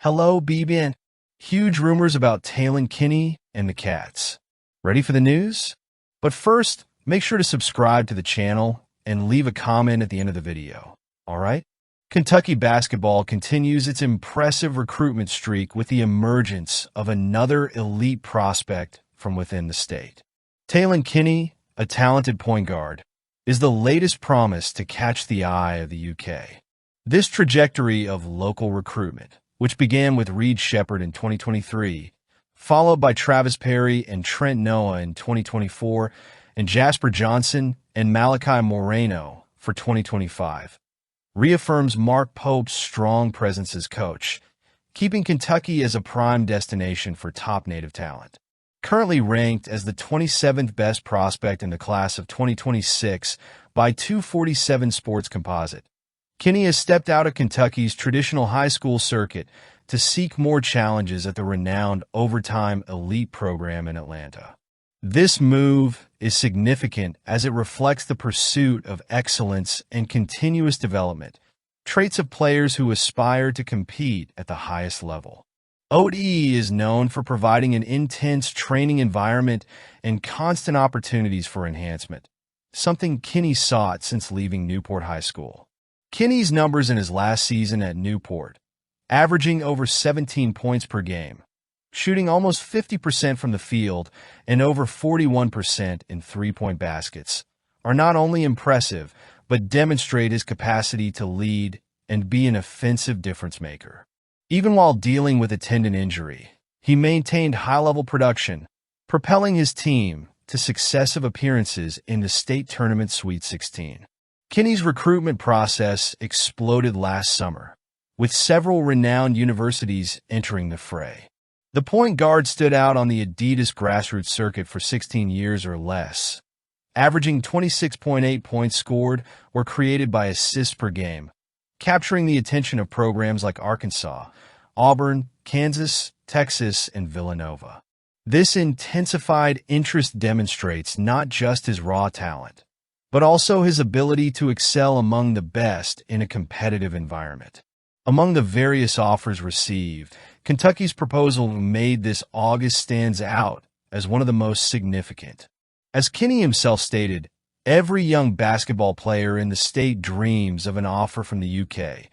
Hello, B-Ben. Huge rumors about Tailon Kenny and the Cats. Ready for the news? But first, make sure to subscribe to the channel and leave a comment at the end of the video. Alright? Kentucky basketball continues its impressive recruitment streak with the emergence of another elite prospect from within the state. Tailon Kenny, a talented point guard, is the latest promise to catch the eye of the UK. This trajectory of local recruitment, which began with Reed Shepherd in 2023, followed by Travis Perry and Trent Noah in 2024, and Jasper Johnson and Malachi Moreno for 2025, reaffirms Mark Pope's strong presence as coach, keeping Kentucky as a prime destination for top native talent. Currently ranked as the 27th best prospect in the class of 2026 by 247 Sports Composite, Kenny has stepped out of Kentucky's traditional high school circuit to seek more challenges at the renowned Overtime Elite program in Atlanta. This move is significant as it reflects the pursuit of excellence and continuous development, traits of players who aspire to compete at the highest level. ODE is known for providing an intense training environment and constant opportunities for enhancement, something Kenny sought since leaving Newport High School. Kenny's numbers in his last season at Newport, averaging over 17 points per game, shooting almost 50% from the field and over 41% in three-point baskets, are not only impressive, but demonstrate his capacity to lead and be an offensive difference-maker. Even while dealing with a tendon injury, he maintained high-level production, propelling his team to successive appearances in the state tournament Sweet 16. Kenny's recruitment process exploded last summer, with several renowned universities entering the fray. The point guard stood out on the Adidas grassroots circuit for 16 years or less, averaging 26.8 points scored or created by assists per game, capturing the attention of programs like Arkansas, Auburn, Kansas, Texas, and Villanova. This intensified interest demonstrates not just his raw talent, but also his ability to excel among the best in a competitive environment. Among the various offers received, Kentucky's proposal made this August stands out as one of the most significant. As Kenny himself stated, every young basketball player in the state dreams of an offer from the UK,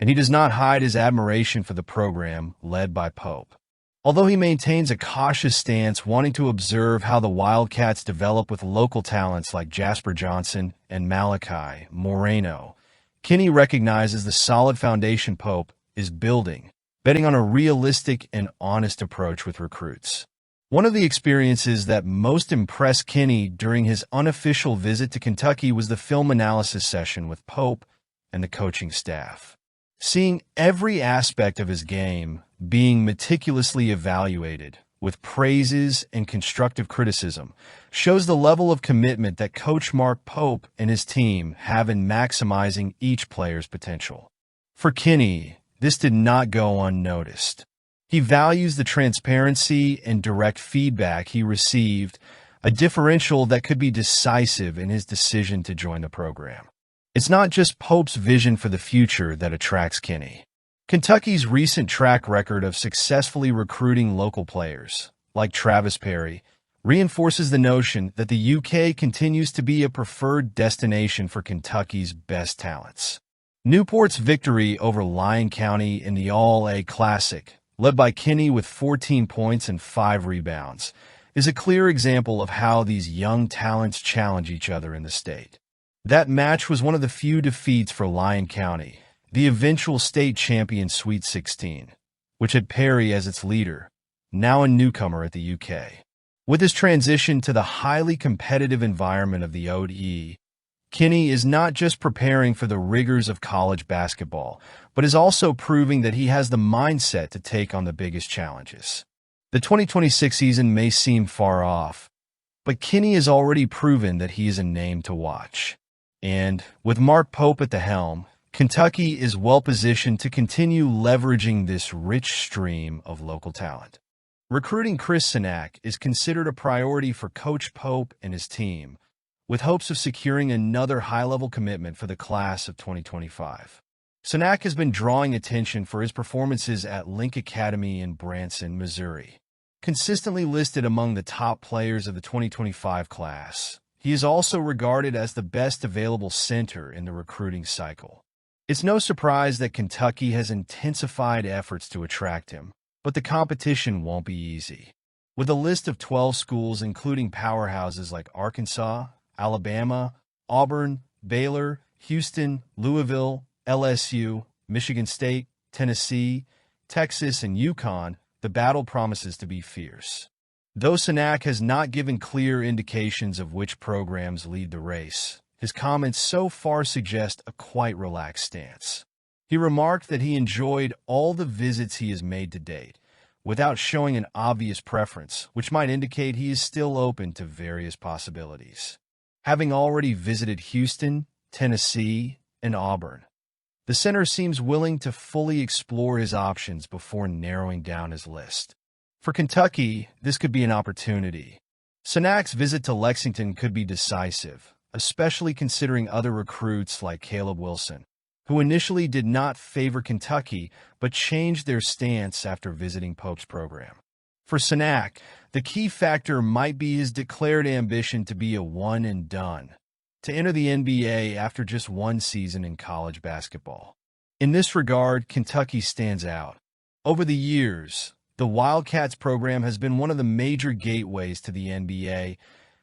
and he does not hide his admiration for the program led by Pope. Although he maintains a cautious stance, wanting to observe how the Wildcats develop with local talents like Jasper Johnson and Malachi Moreno, Kenny recognizes the solid foundation Pope is building, betting on a realistic and honest approach with recruits. One of the experiences that most impressed Kenny during his unofficial visit to Kentucky was the film analysis session with Pope and the coaching staff. Seeing every aspect of his game being meticulously evaluated with praises and constructive criticism shows the level of commitment that Coach Mark Pope and his team have in maximizing each player's potential. For Kenny, this did not go unnoticed. He values the transparency and direct feedback he received, a differential that could be decisive in his decision to join the program. It's not just Pope's vision for the future that attracts Kenny. Kentucky's recent track record of successfully recruiting local players, like Travis Perry, reinforces the notion that the UK continues to be a preferred destination for Kentucky's best talents. Newport's victory over Lyon County in the All-A Classic, led by Kenny with 14 points and 5 rebounds, is a clear example of how these young talents challenge each other in the state. That match was one of the few defeats for Lyon County, the eventual state champion Sweet 16, which had Perry as its leader, now a newcomer at the UK. With his transition to the highly competitive environment of the ODE, Kenny is not just preparing for the rigors of college basketball, but is also proving that he has the mindset to take on the biggest challenges. The 2026 season may seem far off, but Kenny has already proven that he is a name to watch. And with Mark Pope at the helm, Kentucky is well-positioned to continue leveraging this rich stream of local talent. Recruiting Chris Sayak is considered a priority for Coach Pope and his team, with hopes of securing another high-level commitment for the class of 2025. Sayak has been drawing attention for his performances at Link Academy in Branson, Missouri. Consistently listed among the top players of the 2025 class, he is also regarded as the best available center in the recruiting cycle. It's no surprise that Kentucky has intensified efforts to attract him, but the competition won't be easy. With a list of 12 schools including powerhouses like Arkansas, Alabama, Auburn, Baylor, Houston, Louisville, LSU, Michigan State, Tennessee, Texas, and UConn, the battle promises to be fierce. Though Sayak has not given clear indications of which programs lead the race, his comments so far suggest a quite relaxed stance. He remarked that he enjoyed all the visits he has made to date, without showing an obvious preference, which might indicate he is still open to various possibilities. Having already visited Houston, Tennessee, and Auburn, the center seems willing to fully explore his options before narrowing down his list. For Kentucky, this could be an opportunity. Sayak's visit to Lexington could be decisive, especially considering other recruits like Caleb Wilson, who initially did not favor Kentucky but changed their stance after visiting Pope's program. For Sayak, the key factor might be his declared ambition to be a one-and-done, to enter the NBA after just one season in college basketball. In this regard, Kentucky stands out. Over the years, the Wildcats program has been one of the major gateways to the NBA,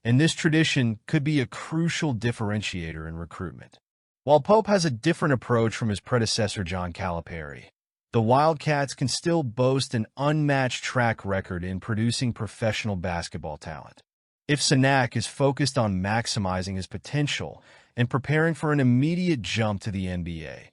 and this tradition could be a crucial differentiator in recruitment. While Pope has a different approach from his predecessor John Calipari, the Wildcats can still boast an unmatched track record in producing professional basketball talent. If Sayak is focused on maximizing his potential and preparing for an immediate jump to the NBA,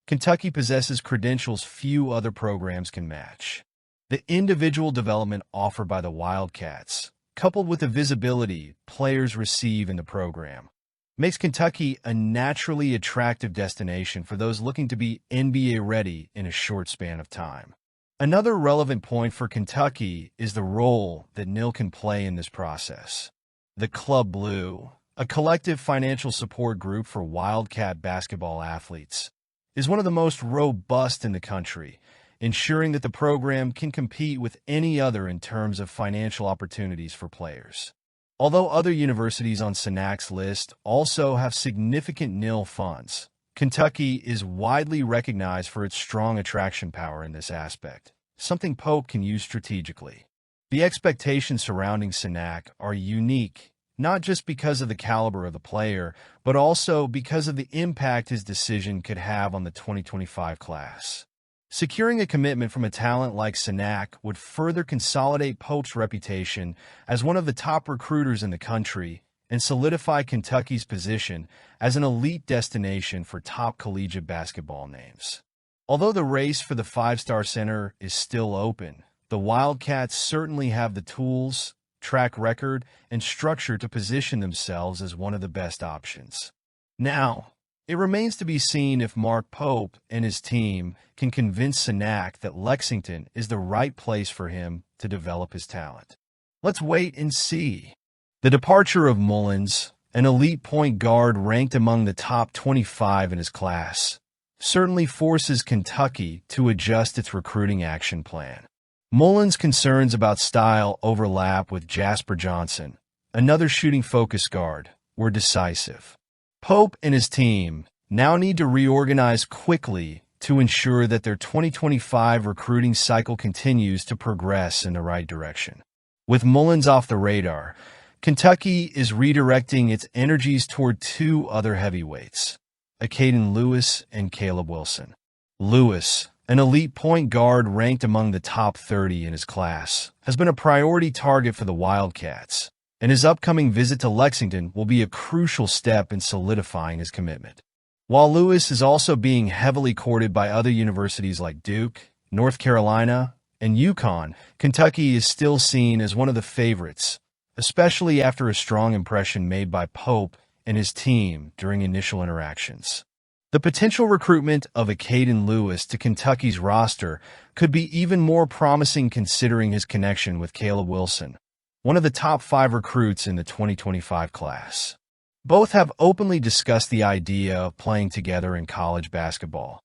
Kentucky possesses credentials few other programs can match. The individual development offered by the Wildcats, coupled with the visibility players receive in the program, makes Kentucky a naturally attractive destination for those looking to be NBA-ready in a short span of time. Another relevant point for Kentucky is the role that NIL can play in this process. The Club Blue, a collective financial support group for Wildcat basketball athletes, is one of the most robust in the country, ensuring that the program can compete with any other in terms of financial opportunities for players. Although other universities on Sayak's list also have significant NIL funds, Kentucky is widely recognized for its strong attraction power in this aspect, something Pope can use strategically. The expectations surrounding Sayak are unique, not just because of the caliber of the player, but also because of the impact his decision could have on the 2025 class. Securing a commitment from a talent like Sayak would further consolidate Pope's reputation as one of the top recruiters in the country and solidify Kentucky's position as an elite destination for top collegiate basketball names. Although the race for the five-star center is still open, the Wildcats certainly have the tools, track record, and structure to position themselves as one of the best options. Now, it remains to be seen if Mark Pope and his team can convince Sayak that Lexington is the right place for him to develop his talent. Let's wait and see. The departure of Mullins, an elite point guard ranked among the top 25 in his class, certainly forces Kentucky to adjust its recruiting action plan. Mullins' concerns about style overlap with Jasper Johnson, another shooting-focused guard, were decisive. Pope and his team now need to reorganize quickly to ensure that their 2025 recruiting cycle continues to progress in the right direction. With Mullins off the radar, Kentucky is redirecting its energies toward two other heavyweights, Caden Lewis and Caleb Wilson. Lewis, an elite point guard ranked among the top 30 in his class, has been a priority target for the Wildcats, and his upcoming visit to Lexington will be a crucial step in solidifying his commitment. While Lewis is also being heavily courted by other universities like Duke, North Carolina, and UConn, Kentucky is still seen as one of the favorites, especially after a strong impression made by Pope and his team during initial interactions. The potential recruitment of Caden Lewis to Kentucky's roster could be even more promising considering his connection with Caleb Wilson, one of the top 5 recruits in the 2025 class. Both have openly discussed the idea of playing together in college basketball,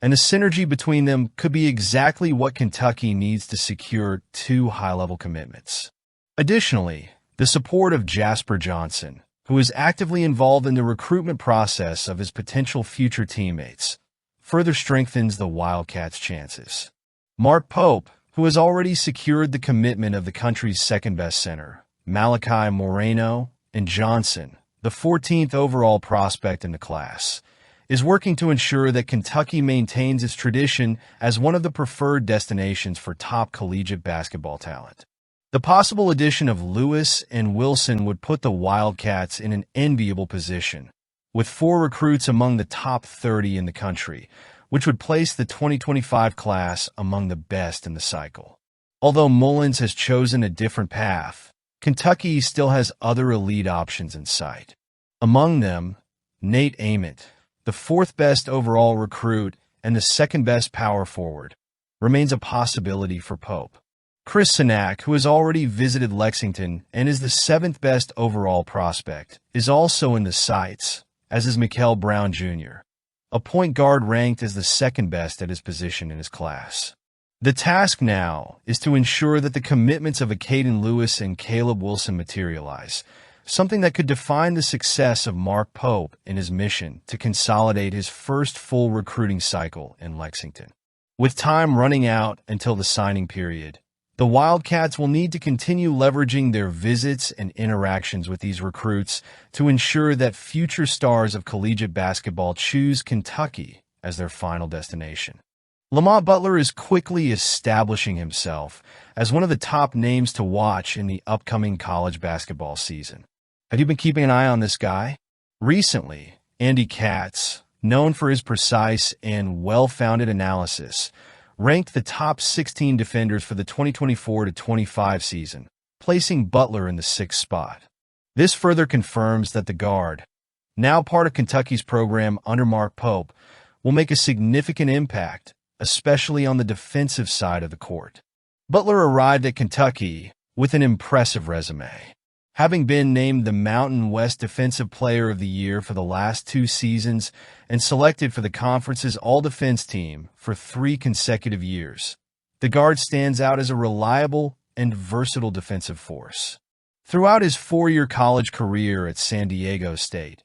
and the synergy between them could be exactly what Kentucky needs to secure 2 high-level commitments. Additionally, the support of Jasper Johnson, who is actively involved in the recruitment process of his potential future teammates, further strengthens the Wildcats' chances. Mark Pope, who has already secured the commitment of the country's second-best center, Malachi Moreno, and Johnson, the 14th overall prospect in the class, is working to ensure that Kentucky maintains its tradition as one of the preferred destinations for top collegiate basketball talent. The possible addition of Lewis and Wilson would put the Wildcats in an enviable position, with 4 recruits among the top 30 in the country, which would place the 2025 class among the best in the cycle. Although Mullins has chosen a different path, Kentucky still has other elite options in sight. Among them, Nate Ament, the 4th best overall recruit and the 2nd best power forward, remains a possibility for Pope. Chris Sayak, who has already visited Lexington and is the 7th best overall prospect, is also in the sights, as is Mikel Brown Jr., a point guard ranked as the 2nd best at his position in his class. The task now is to ensure that the commitments of Caden Lewis and Caleb Wilson materialize, something that could define the success of Mark Pope in his mission to consolidate his first full recruiting cycle in Lexington. With time running out until the signing period, the Wildcats will need to continue leveraging their visits and interactions with these recruits to ensure that future stars of collegiate basketball choose Kentucky as their final destination. Lamont Butler is quickly establishing himself as one of the top names to watch in the upcoming college basketball season. Have you been keeping an eye on this guy? Recently, Andy Katz, known for his precise and well-founded analysis, ranked the top 16 defenders for the 2024-25 season, placing Butler in the 6th spot. This further confirms that the guard, now part of Kentucky's program under Mark Pope, will make a significant impact, especially on the defensive side of the court. Butler arrived at Kentucky with an impressive resume, having been named the Mountain West Defensive Player of the Year for the last 2 seasons and selected for the conference's all-defense team for 3 consecutive years. The guard stands out as a reliable and versatile defensive force. Throughout his 4-year college career at San Diego State,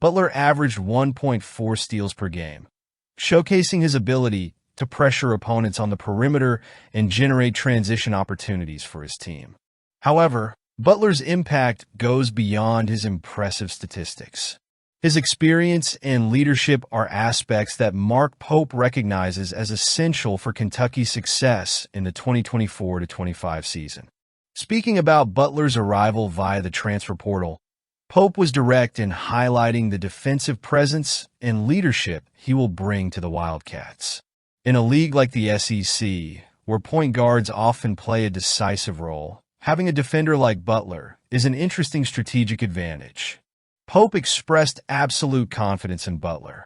Butler averaged 1.4 steals per game, showcasing his ability to pressure opponents on the perimeter and generate transition opportunities for his team. However, Butler's impact goes beyond his impressive statistics. His experience and leadership are aspects that Mark Pope recognizes as essential for Kentucky's success in the 2024-25 season. Speaking about Butler's arrival via the transfer portal, Pope was direct in highlighting the defensive presence and leadership he will bring to the Wildcats. In a league like the SEC, where point guards often play a decisive role, having a defender like Butler is an interesting strategic advantage. Pope expressed absolute confidence in Butler,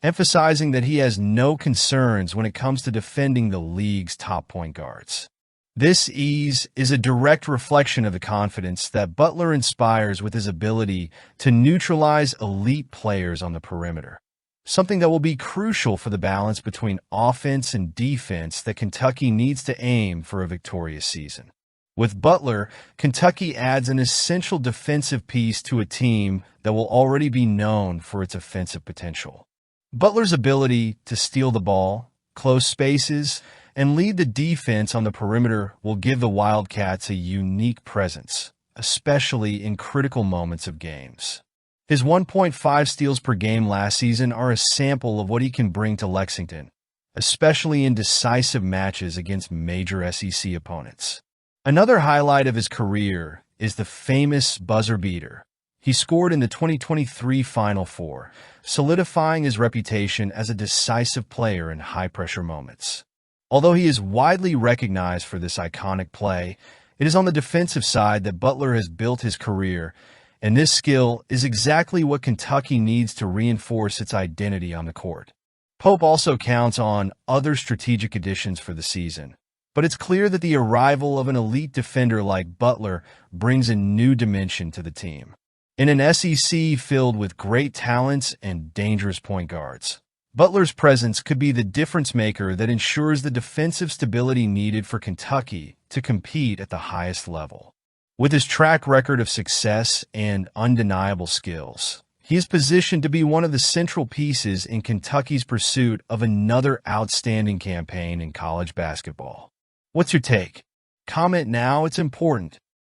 emphasizing that he has no concerns when it comes to defending the league's top point guards. This ease is a direct reflection of the confidence that Butler inspires with his ability to neutralize elite players on the perimeter, something that will be crucial for the balance between offense and defense that Kentucky needs to aim for a victorious season. With Butler, Kentucky adds an essential defensive piece to a team that will already be known for its offensive potential. Butler's ability to steal the ball, close spaces, and lead the defense on the perimeter will give the Wildcats a unique presence, especially in critical moments of games. His 1.5 steals per game last season are a sample of what he can bring to Lexington, especially in decisive matches against major SEC opponents. Another highlight of his career is the famous buzzer beater he scored in the 2023 Final Four, solidifying his reputation as a decisive player in high-pressure moments. Although he is widely recognized for this iconic play, it is on the defensive side that Butler has built his career, and this skill is exactly what Kentucky needs to reinforce its identity on the court. Pope also counts on other strategic additions for the season, but it's clear that the arrival of an elite defender like Butler brings a new dimension to the team. In an SEC filled with great talents and dangerous point guards, Butler's presence could be the difference maker that ensures the defensive stability needed for Kentucky to compete at the highest level. With his track record of success and undeniable skills, he is positioned to be one of the central pieces in Kentucky's pursuit of another outstanding campaign in college basketball. What's your take? Comment now, it's important.